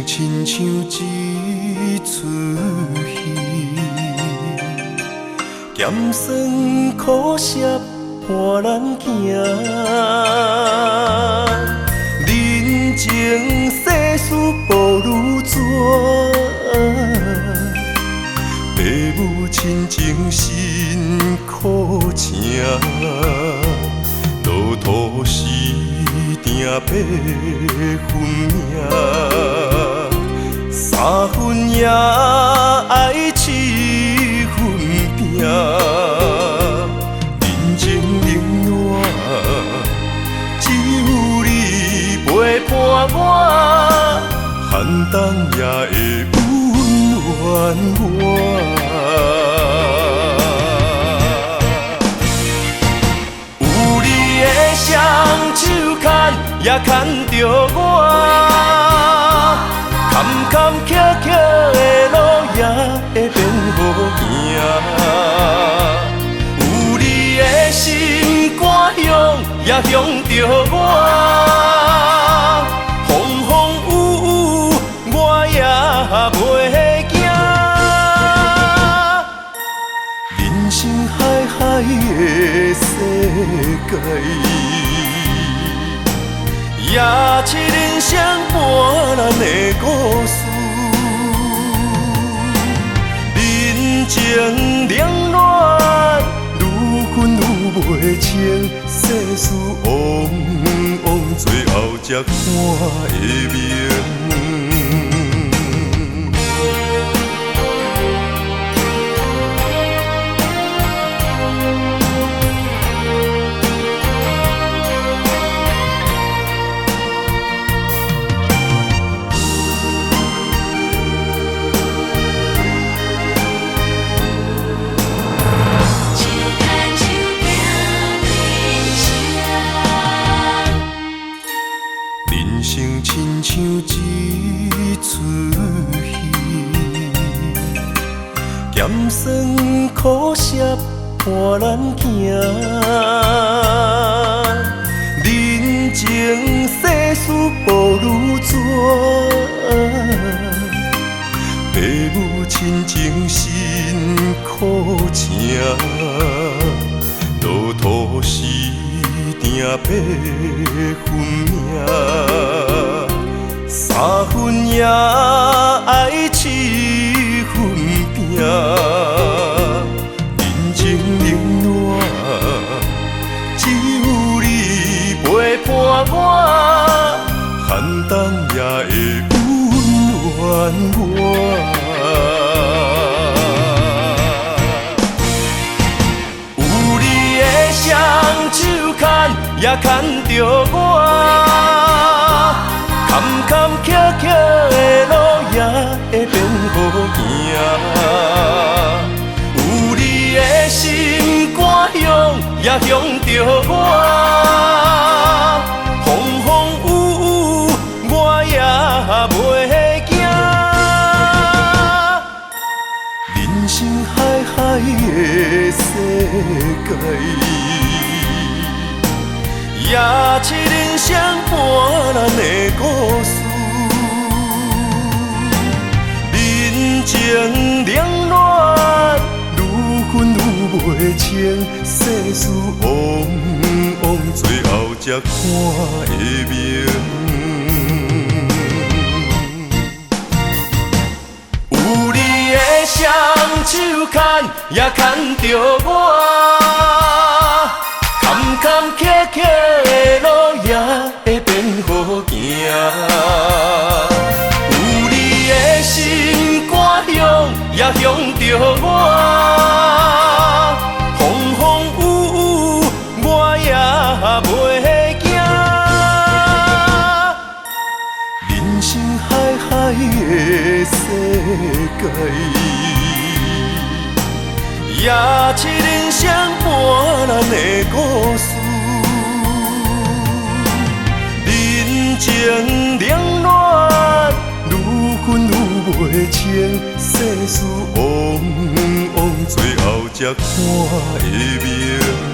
亲像一出戏，咸酸苦涩伴咱行。人情世事无如纸，父母亲情辛苦情，路途时定八分命，三分也爱七分拼。人情冷暖，只有你陪伴我，寒冬也会温暖我。有你的双手牵，也牵着我，坎坎坷坷的路也会变好行。有你的心肝向，也向着我，风风雨雨我也袂惊。人生海海的世界，也是人生伴咱的故事。人情冷暖，愈分愈袂清，世事往往最后才看会明。人生亲像一出戏，咸酸苦涩伴咱行。人情世事无如纸，父母亲情辛苦情，路途时定八分命，三分也爱七分拼。人情冷暖，只有你陪伴我，寒冬也会温暖我。有你的双手牵，也牵着我，坎坎坷坷的路也会变好行。有你的心肝向，也向着我，风风雨雨我也袂惊。人生海海的世界，也是人生伴咱的故事。人情冷暖，愈分愈袂清，世事往往最后才看会明。有你的双手牵，也牵着我，坎坎坷坷的路也会变好行。有你的心肝向，也向着我，风风雨雨我也袂惊。人生海海的世界，也是人生伴咱的故事。人情冷暖，愈分愈袂清，世事往往最后才看会明。